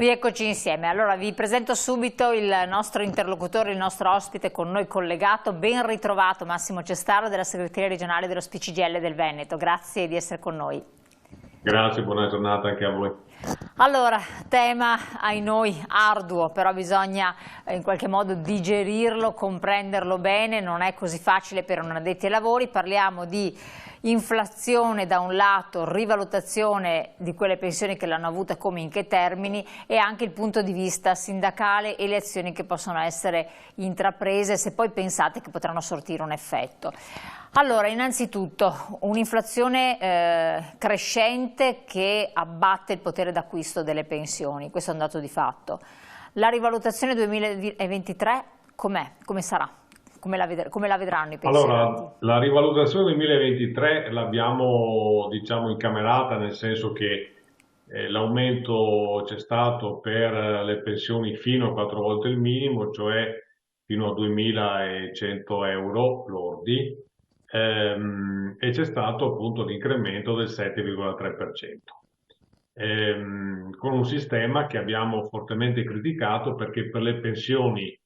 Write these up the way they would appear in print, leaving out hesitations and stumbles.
Rieccoci insieme. Allora vi presento subito il nostro interlocutore, il nostro ospite con noi collegato. Ben ritrovato Massimo Cestaro della segreteria regionale dello SPCGIL del Veneto. Grazie di essere con noi. Grazie, buona giornata anche a voi. Allora, tema ai noi arduo, però bisogna in qualche modo digerirlo, comprenderlo bene, non è così facile per un addetti ai lavori. Parliamo di inflazione da un lato, rivalutazione di quelle pensioni che l'hanno avuta come in che termini e anche il punto di vista sindacale e le azioni che possono essere intraprese se poi pensate che potranno sortire un effetto. Allora, innanzitutto un'inflazione crescente che abbatte il potere d'acquisto delle pensioni, questo è un dato di fatto. La rivalutazione 2023 com'è? Come sarà? Come la vedranno i pensionati? Allora, la rivalutazione 2023 l'abbiamo, diciamo, incamerata, nel senso che l'aumento c'è stato per le pensioni fino a 4 volte il minimo, cioè fino a 2.100 euro lordi, e c'è stato appunto l'incremento del 7,3%. Con un sistema che abbiamo fortemente criticato perché per le pensioni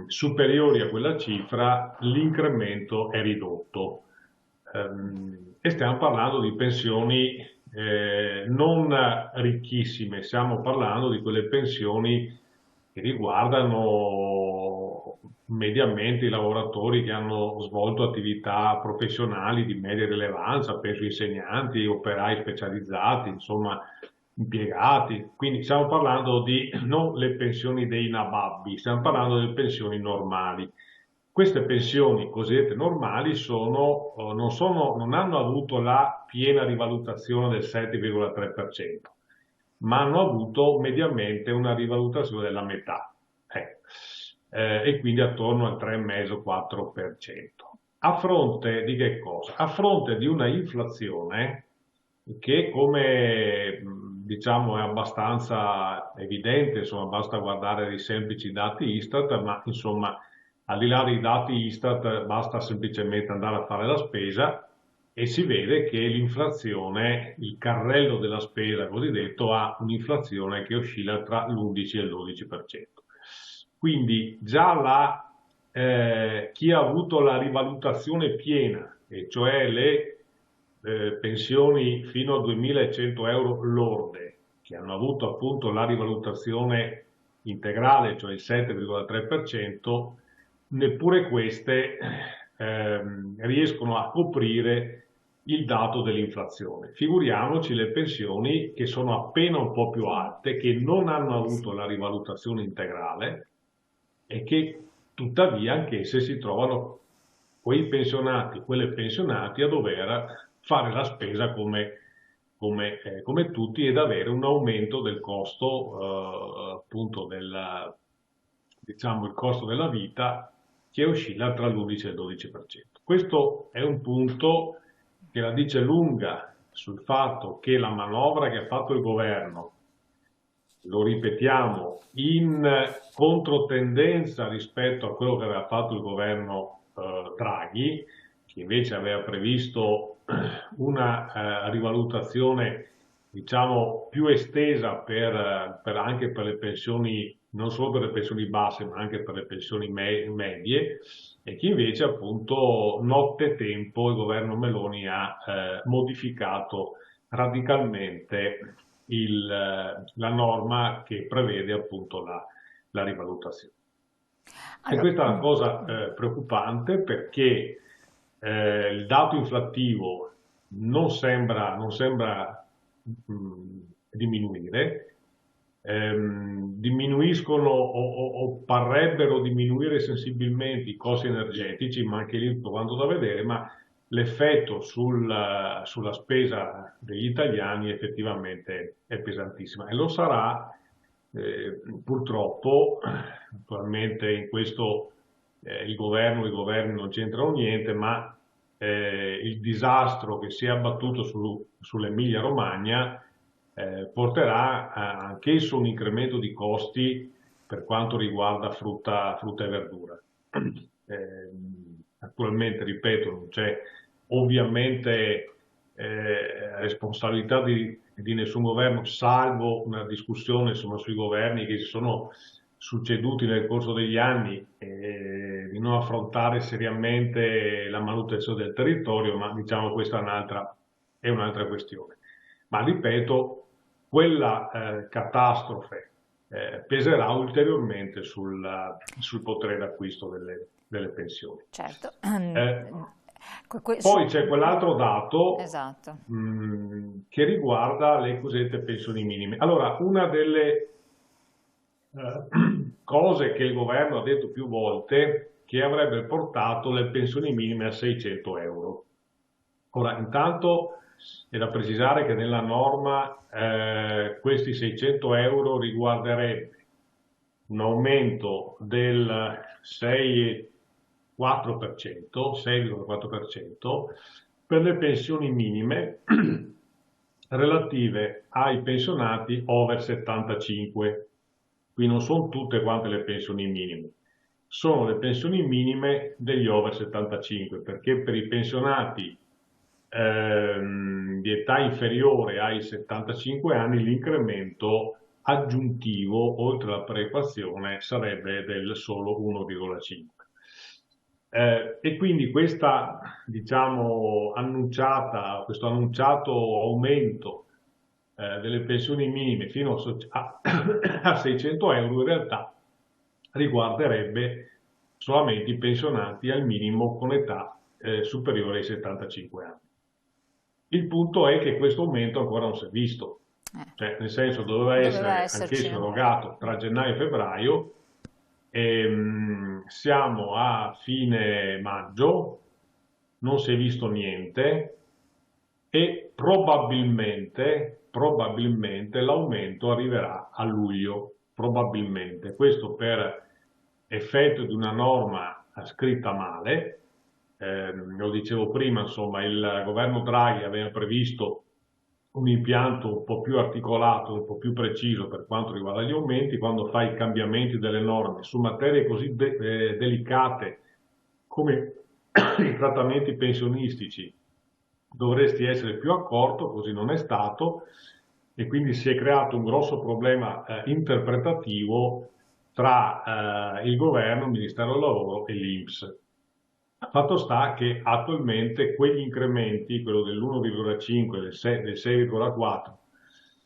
superiori a quella cifra l'incremento è ridotto, e stiamo parlando di pensioni non ricchissime, stiamo parlando di quelle pensioni che riguardano mediamente i lavoratori che hanno svolto attività professionali di media rilevanza, penso insegnanti, operai specializzati, insomma impiegati. Quindi stiamo parlando di non le pensioni dei nababbi, stiamo parlando delle pensioni normali. Queste pensioni cosiddette normali non hanno avuto la piena rivalutazione del 7,3%, ma hanno avuto mediamente una rivalutazione della metà, e quindi attorno al 3,5-4%. A fronte di che cosa? A fronte di una inflazione che, come diciamo, è abbastanza evidente, insomma, basta guardare dei semplici dati Istat, ma insomma, al di là dei dati Istat, basta semplicemente andare a fare la spesa e si vede che l'inflazione, il carrello della spesa cosiddetto, ha un'inflazione che oscilla tra l'11 e il 12%. Quindi già chi ha avuto la rivalutazione piena, e cioè le pensioni fino a 2.100 euro lorde, che hanno avuto appunto la rivalutazione integrale, cioè il 7,3%, neppure queste riescono a coprire il dato dell'inflazione. Figuriamoci le pensioni che sono appena un po' più alte, che non hanno avuto la rivalutazione integrale e che tuttavia anch'esse si trovano, quei pensionati, quelle pensionati, a dover fare la spesa come tutti ed avere un aumento del costo, appunto diciamo il costo della vita, che oscilla tra l'11 e il 12%. Questo è un punto che la dice lunga sul fatto che la manovra che ha fatto il governo, lo ripetiamo, in controtendenza rispetto a quello che aveva fatto il governo Draghi, che invece aveva previsto una rivalutazione, diciamo, più estesa anche per le pensioni, non solo per le pensioni basse, ma anche per le pensioni medie, e che invece appunto nottetempo il governo Meloni ha modificato radicalmente la norma che prevede appunto la rivalutazione. E questa è una cosa preoccupante, perché il dato inflattivo non sembra diminuire, diminuiscono o parrebbero diminuire sensibilmente i costi energetici, ma anche lì provando da vedere, ma l'effetto sulla spesa degli italiani effettivamente è pesantissimo e lo sarà purtroppo. Naturalmente in questo i governi non c'entrano niente, ma il disastro che si è abbattuto sull'Emilia Romagna porterà anch'esso un incremento di costi per quanto riguarda frutta e verdura. Naturalmente, ripeto, non c'è ovviamente responsabilità di nessun governo, salvo una discussione insomma, sui governi che si sono succeduti nel corso degli anni, di non affrontare seriamente la manutenzione del territorio, ma diciamo questa è un'altra questione. Ma ripeto, quella catastrofe peserà ulteriormente sul potere d'acquisto delle pensioni. Certo. Poi c'è quell'altro dato esatto. Che riguarda le cosiddette pensioni minime. Allora, una delle cose che il governo ha detto più volte che avrebbe portato le pensioni minime a 600 euro. Ora, intanto è da precisare che nella norma questi 600 euro riguarderebbe un aumento del 6,4% per le pensioni minime relative ai pensionati over 75. Qui non sono tutte quante le pensioni minime, sono le pensioni minime degli over 75, perché per i pensionati di età inferiore ai 75 anni l'incremento aggiuntivo oltre la perequazione sarebbe del solo 1,5. E quindi questa, diciamo, questo annunciato aumento delle pensioni minime fino a 600 euro in realtà riguarderebbe solamente i pensionati al minimo con età superiore ai 75 anni. Il punto è che questo aumento ancora non si è visto, cioè nel senso doveva essere anch'esso erogato tra gennaio e febbraio, siamo a fine maggio, non si è visto niente e probabilmente l'aumento arriverà a luglio, probabilmente. Questo per effetto di una norma scritta male. Lo dicevo prima, insomma, il governo Draghi aveva previsto un impianto un po' più articolato, un po' più preciso per quanto riguarda gli aumenti. Quando fai i cambiamenti delle norme su materie così delicate come i trattamenti pensionistici, dovresti essere più accorto, così non è stato, e quindi si è creato un grosso problema interpretativo tra il governo, il Ministero del Lavoro e l'INPS. Fatto sta che attualmente quegli incrementi, quello dell'1,5 e del 6,4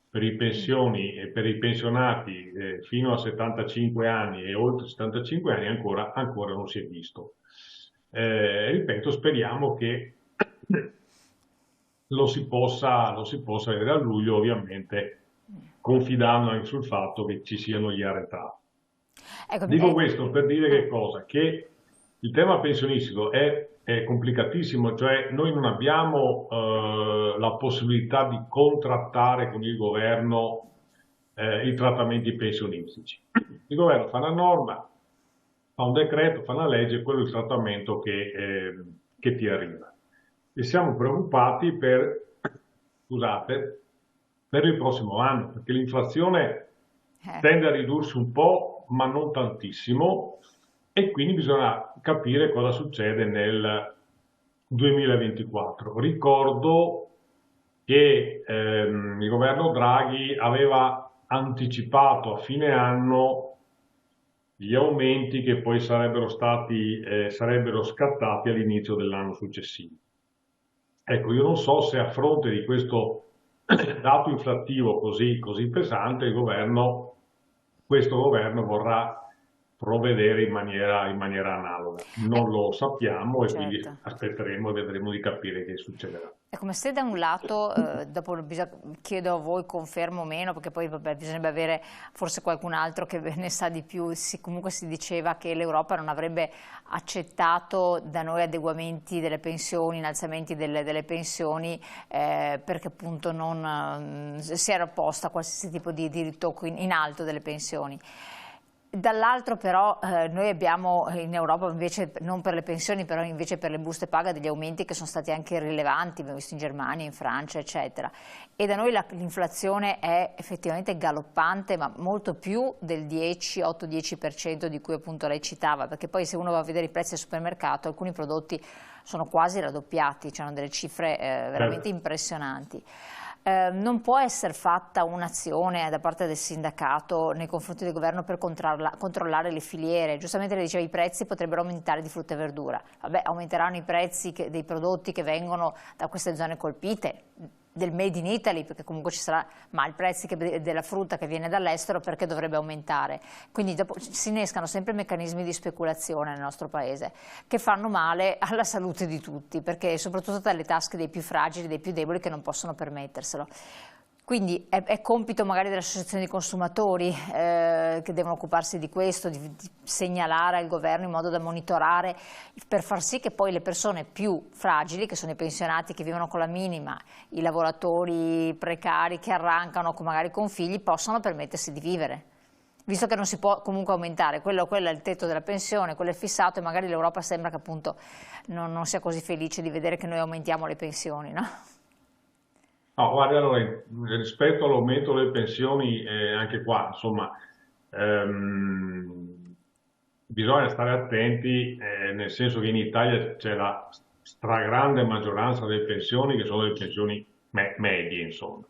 per i pensioni e per i pensionati fino a 75 anni e oltre 75 anni ancora non si è visto. Ripeto, speriamo che lo si possa vedere a luglio, ovviamente confidando anche sul fatto che ci siano gli arretrati. Dico questo per dire che cosa? Che il tema pensionistico è complicatissimo, cioè noi non abbiamo la possibilità di contrattare con il governo i trattamenti pensionistici. Il governo fa una norma, fa un decreto, fa una legge, quello è il trattamento che ti arriva. E siamo preoccupati per il prossimo anno, perché l'inflazione tende a ridursi un po', ma non tantissimo, e quindi bisogna capire cosa succede nel 2024. Ricordo che il governo Draghi aveva anticipato a fine anno gli aumenti che poi sarebbero scattati all'inizio dell'anno successivo. Ecco, io non so se a fronte di questo dato inflattivo così pesante questo governo vorrà provvedere in maniera analoga. Non lo sappiamo e quindi aspetteremo e vedremo di capire che succederà. È come se da un lato, dopo chiedo a voi confermo o meno, perché poi vabbè, bisognerebbe avere forse qualcun altro che ne sa di più, comunque si diceva che l'Europa non avrebbe accettato da noi adeguamenti delle pensioni, innalzamenti delle pensioni, perché appunto non si era opposta a qualsiasi tipo di ritocco in alto delle pensioni. Dall'altro però noi abbiamo in Europa invece, non per le pensioni, però invece per le buste paga degli aumenti che sono stati anche rilevanti, abbiamo visto in Germania, in Francia, eccetera. E da noi l'inflazione è effettivamente galoppante, ma molto più del 10, 8-10% di cui appunto lei citava, perché poi se uno va a vedere i prezzi al supermercato, alcuni prodotti sono quasi raddoppiati, hanno delle cifre veramente impressionanti. Non può essere fatta un'azione da parte del sindacato nei confronti del governo per controllare le filiere? Giustamente lei diceva i prezzi potrebbero aumentare di frutta e verdura. Vabbè, aumenteranno i prezzi dei prodotti che vengono da queste zone colpite, del made in Italy, perché comunque ci sarà, ma i prezzi della frutta che viene dall'estero perché dovrebbe aumentare? Quindi dopo si innescano sempre meccanismi di speculazione nel nostro paese che fanno male alla salute di tutti, perché soprattutto dalle tasche dei più fragili, dei più deboli che non possono permetterselo. Quindi è compito magari delle associazioni di consumatori che devono occuparsi di questo, di segnalare al governo in modo da monitorare per far sì che poi le persone più fragili, che sono i pensionati che vivono con la minima, i lavoratori precari che arrancano magari con figli, possano permettersi di vivere. Visto che non si può comunque aumentare, quello è il tetto della pensione, quello è fissato e magari l'Europa sembra che appunto non sia così felice di vedere che noi aumentiamo le pensioni, no? No, guarda, allora, rispetto all'aumento delle pensioni, anche qua, insomma, bisogna stare attenti, nel senso che in Italia c'è la stragrande maggioranza delle pensioni che sono delle pensioni medie, insomma,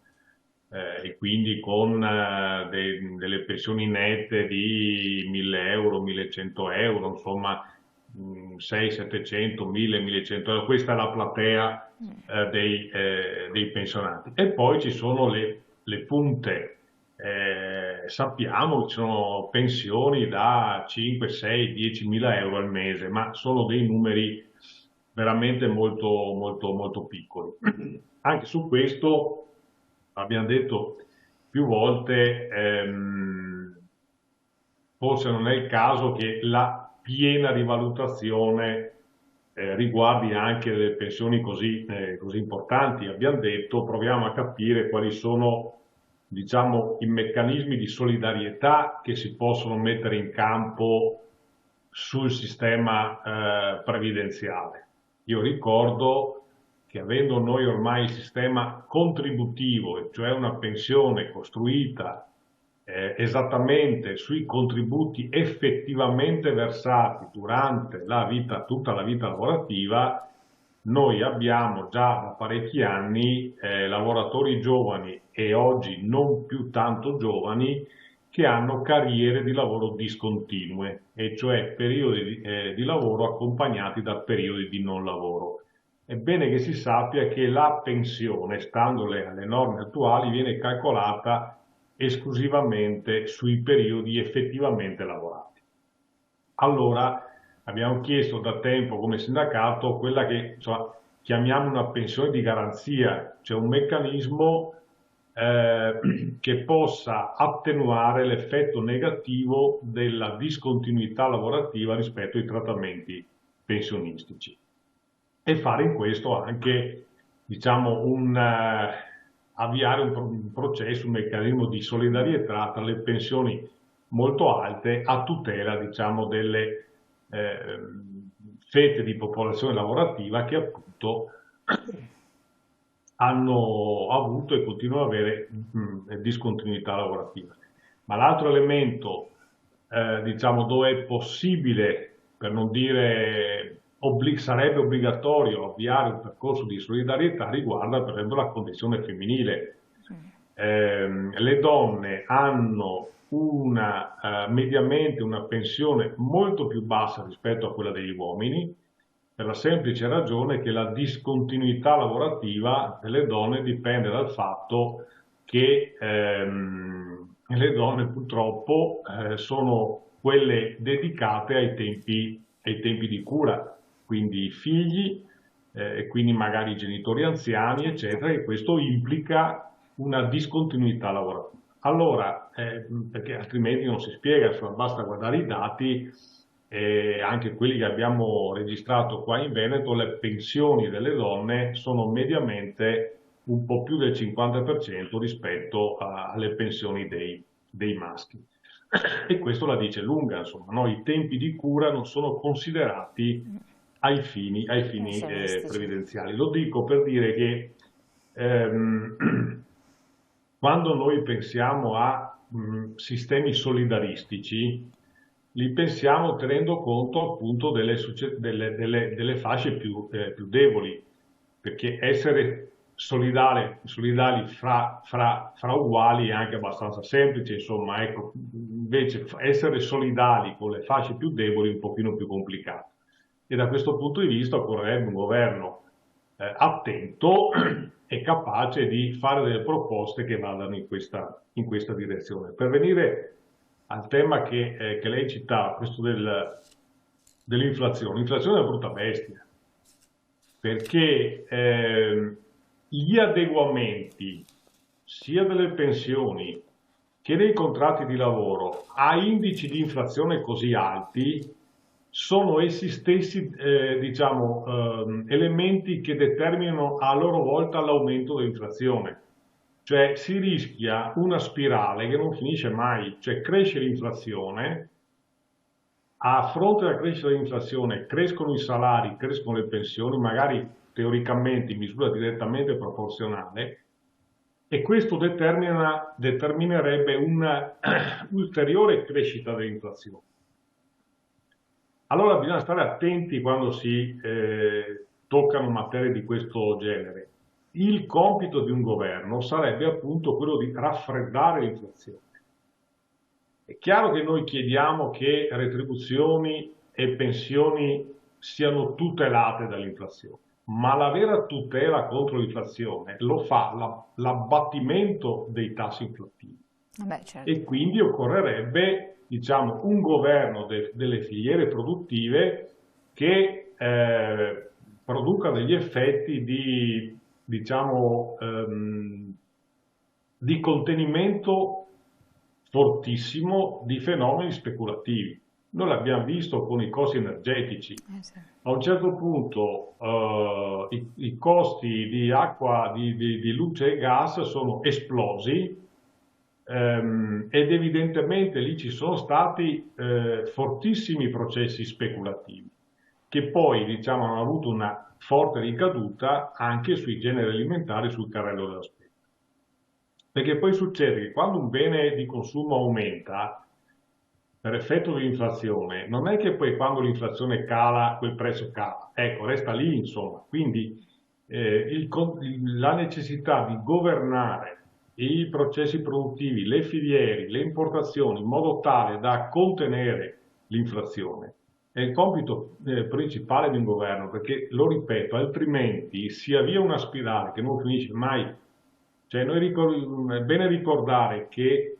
e quindi con delle pensioni nette di 1000 euro, 1100 euro, insomma, 6, 700, 1000, 1100 euro, questa è la platea dei pensionati. E poi ci sono le punte, sappiamo che ci sono pensioni da 5, 6, 10 mila euro al mese, ma sono dei numeri veramente molto, molto, molto piccoli. Anche su questo abbiamo detto più volte, forse non è il caso che la piena rivalutazione riguardi anche le pensioni così importanti. Abbiamo detto, proviamo a capire quali sono, diciamo, i meccanismi di solidarietà che si possono mettere in campo sul sistema previdenziale. Io ricordo che avendo noi ormai il sistema contributivo, cioè una pensione costruita esattamente sui contributi effettivamente versati durante tutta la vita lavorativa, noi abbiamo già da parecchi anni lavoratori giovani e oggi non più tanto giovani che hanno carriere di lavoro discontinue, e cioè periodi di lavoro accompagnati da periodi di non lavoro. È bene che si sappia che la pensione, stando alle norme attuali, viene calcolata esclusivamente sui periodi effettivamente lavorati. Allora abbiamo chiesto da tempo come sindacato quella che chiamiamo una pensione di garanzia, cioè un meccanismo che possa attenuare l'effetto negativo della discontinuità lavorativa rispetto ai trattamenti pensionistici, e fare in questo anche, diciamo, avviare un processo, un meccanismo di solidarietà tra le pensioni molto alte a tutela, diciamo, delle fette di popolazione lavorativa che appunto hanno avuto e continuano ad avere discontinuità lavorativa. Ma l'altro elemento, diciamo, dove è possibile, per non dire sarebbe obbligatorio avviare un percorso di solidarietà, riguarda per esempio la condizione femminile. Le donne hanno mediamente una pensione molto più bassa rispetto a quella degli uomini, per la semplice ragione che la discontinuità lavorativa delle donne dipende dal fatto che le donne purtroppo sono quelle dedicate ai tempi di cura, quindi i figli, e quindi magari i genitori anziani, eccetera, e questo implica una discontinuità lavorativa. Allora, perché altrimenti non si spiega, basta guardare i dati, anche quelli che abbiamo registrato qua in Veneto, le pensioni delle donne sono mediamente un po' più del 50% rispetto alle pensioni dei maschi. E questo la dice lunga, insomma, no? I tempi di cura non sono considerati ai fini pensionistici. previdenziali. Lo dico per dire che quando noi pensiamo a sistemi solidaristici, li pensiamo tenendo conto appunto delle fasce più deboli, perché essere solidali fra uguali è anche abbastanza semplice, insomma, ecco, invece essere solidali con le fasce più deboli è un pochino più complicato. E da questo punto di vista occorrerebbe un governo attento e capace di fare delle proposte che vadano in questa direzione. Per venire al tema che lei citava, questo dell'inflazione. L'inflazione è una brutta bestia, perché gli adeguamenti sia delle pensioni che dei contratti di lavoro a indici di inflazione così alti sono essi stessi, elementi che determinano a loro volta l'aumento dell'inflazione. Cioè si rischia una spirale che non finisce mai, cioè cresce l'inflazione, a fronte della crescita dell'inflazione crescono i salari, crescono le pensioni, magari teoricamente in misura direttamente proporzionale, e questo determinerebbe una ulteriore crescita dell'inflazione. Allora bisogna stare attenti quando si toccano materie di questo genere. Il compito di un governo sarebbe appunto quello di raffreddare l'inflazione. È chiaro che noi chiediamo che retribuzioni e pensioni siano tutelate dall'inflazione, ma la vera tutela contro l'inflazione lo fa l'abbattimento dei tassi inflattivi. Certo. E quindi occorrerebbe, diciamo, un governo delle filiere produttive che produca degli effetti di contenimento fortissimo di fenomeni speculativi. Noi l'abbiamo visto con i costi energetici. Sì. A un certo punto i costi di acqua, di luce e gas sono esplosi, ed evidentemente lì ci sono stati fortissimi processi speculativi che poi, diciamo, hanno avuto una forte ricaduta anche sui generi alimentari, sul carrello della spesa. Perché poi succede che quando un bene di consumo aumenta per effetto dell'inflazione, non è che poi quando l'inflazione cala quel prezzo cala, ecco, resta lì, insomma. Quindi la necessità di governare i processi produttivi, le filiere, le importazioni in modo tale da contenere l'inflazione è il compito principale di un governo, perché, lo ripeto, altrimenti si avvia una spirale che non finisce mai. Cioè, è bene ricordare che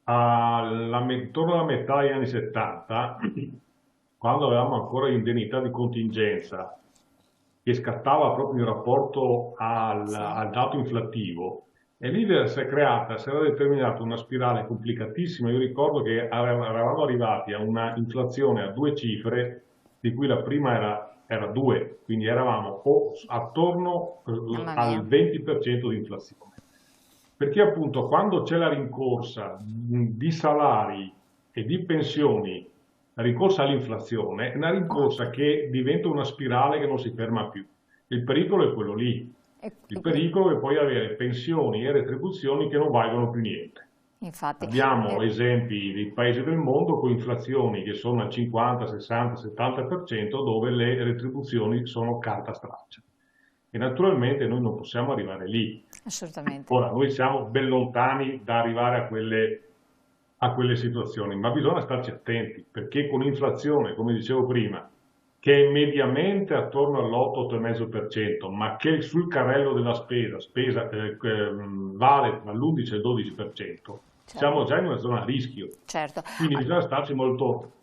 intorno alla metà degli anni 70, quando avevamo ancora l'indennità di contingenza, che scattava proprio in rapporto al dato inflattivo, e lì si era determinata una spirale complicatissima. Io ricordo che eravamo arrivati a una inflazione a 2 cifre, di cui la prima era 2, quindi eravamo attorno al 20% di inflazione. Perché appunto quando c'è la rincorsa di salari e di pensioni, la rincorsa all'inflazione, è una rincorsa che diventa una spirale che non si ferma più. Il pericolo è quello lì. Il pericolo è poi avere pensioni e retribuzioni che non valgono più niente. Infatti, abbiamo esempi di paesi del mondo con inflazioni che sono al 50, 60, 70%, dove le retribuzioni sono carta straccia. E naturalmente noi non possiamo arrivare lì. Assolutamente. Ora, noi siamo ben lontani da arrivare a quelle situazioni, ma bisogna starci attenti, perché con l'inflazione, come dicevo prima, che è mediamente attorno all'8-8,5%, ma che sul carrello della spesa vale tra l'11 e il 12%, siamo già in una zona a rischio. Certo. Quindi bisogna starci molto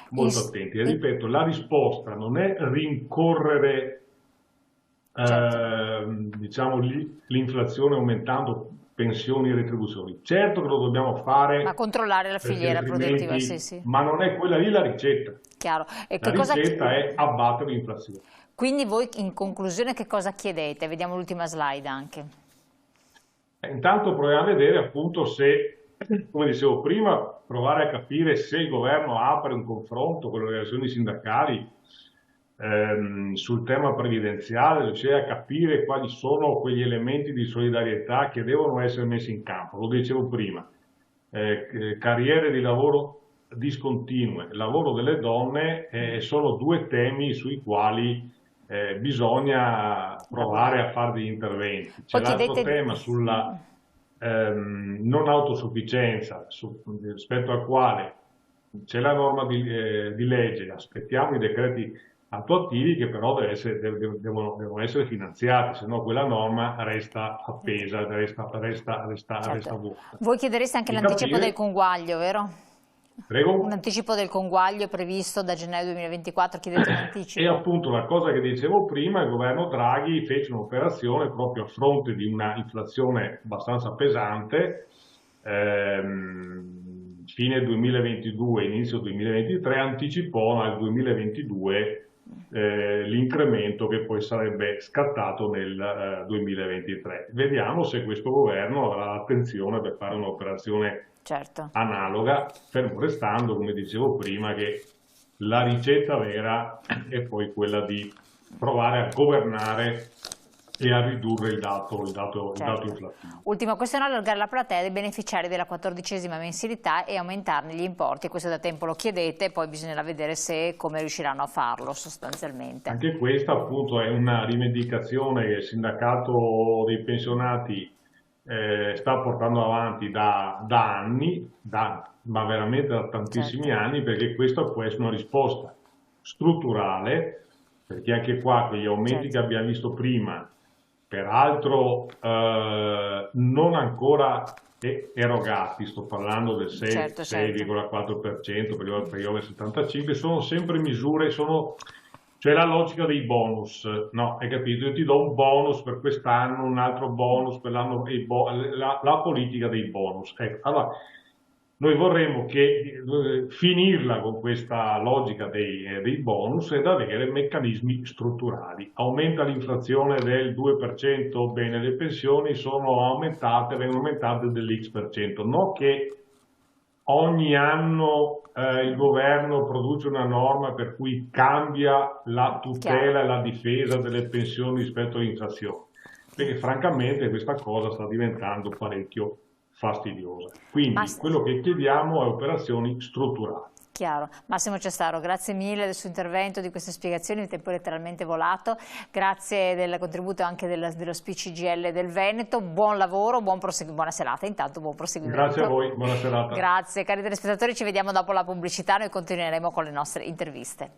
attenti. E ripeto, la risposta non è rincorrere diciamo l'inflazione aumentando pensioni e retribuzioni. Certo che lo dobbiamo fare, ma controllare la filiera produttiva, sì. Ma non è quella lì la ricetta. Chiaro. La ricetta è abbattere l'inflazione. Quindi voi in conclusione che cosa chiedete? Vediamo l'ultima slide anche. Intanto proviamo a vedere appunto se come dicevo prima, provare a capire se il governo apre un confronto con le organizzazioni sindacali sul tema previdenziale, riuscire a capire quali sono quegli elementi di solidarietà che devono essere messi in campo. Lo dicevo prima, carriere di lavoro discontinue, lavoro delle donne sono due temi sui quali bisogna provare a fare degli interventi. C'è l'altro tema sulla non autosufficienza, rispetto al quale c'è la norma di legge, aspettiamo i decreti attuativi che però devono essere finanziati, se no quella norma resta appesa, resta vuota. Voi chiedereste anche l'anticipo del conguaglio, vero? Prego? Un anticipo del conguaglio previsto da gennaio 2024, chiedete un anticipo? E appunto la cosa che dicevo prima, il governo Draghi fece un'operazione proprio a fronte di una inflazione abbastanza pesante, fine 2022, inizio 2023, anticipò al 2022 l'incremento che poi sarebbe scattato nel 2023. Vediamo se questo governo avrà l'attenzione per fare un'operazione analoga, fermo restando, come dicevo prima, che la ricetta vera è poi quella di provare a governare e a ridurre il dato inflattivo. Ultima questione: allargare la platea dei beneficiari della 14ª mensilità e aumentarne gli importi. Questo da tempo lo chiedete, poi bisognerà vedere se e come riusciranno a farlo sostanzialmente. Anche questa appunto è una rivendicazione che il sindacato dei pensionati sta portando avanti da anni, ma veramente da tantissimi anni, perché questa può essere una risposta strutturale, perché anche qua quegli aumenti che abbiamo visto prima, peraltro non ancora erogati, sto parlando del 6,4% per gli over 75, sono sempre misure, cioè la logica dei bonus, no? Hai capito? Io ti do un bonus per quest'anno, un altro bonus per l'anno, la politica dei bonus. Ecco, allora, noi vorremmo finirla con questa logica dei bonus ed avere meccanismi strutturali. Aumenta l'inflazione del 2%, bene, le pensioni vengono aumentate dell'X%, non che ogni anno il governo produce una norma per cui cambia la tutela e la difesa delle pensioni rispetto all'inflazione, perché francamente questa cosa sta diventando parecchio fastidiosa. Quindi quello che chiediamo è operazioni strutturali. Chiaro. Massimo Ciastaro, grazie mille del suo intervento, di queste spiegazioni, il tempo è letteralmente volato, grazie del contributo anche dello speech CGIL del Veneto, buon lavoro, buona serata, intanto buon proseguimento. Grazie a voi, buona serata. Grazie, cari telespettatori, ci vediamo dopo la pubblicità, noi continueremo con le nostre interviste.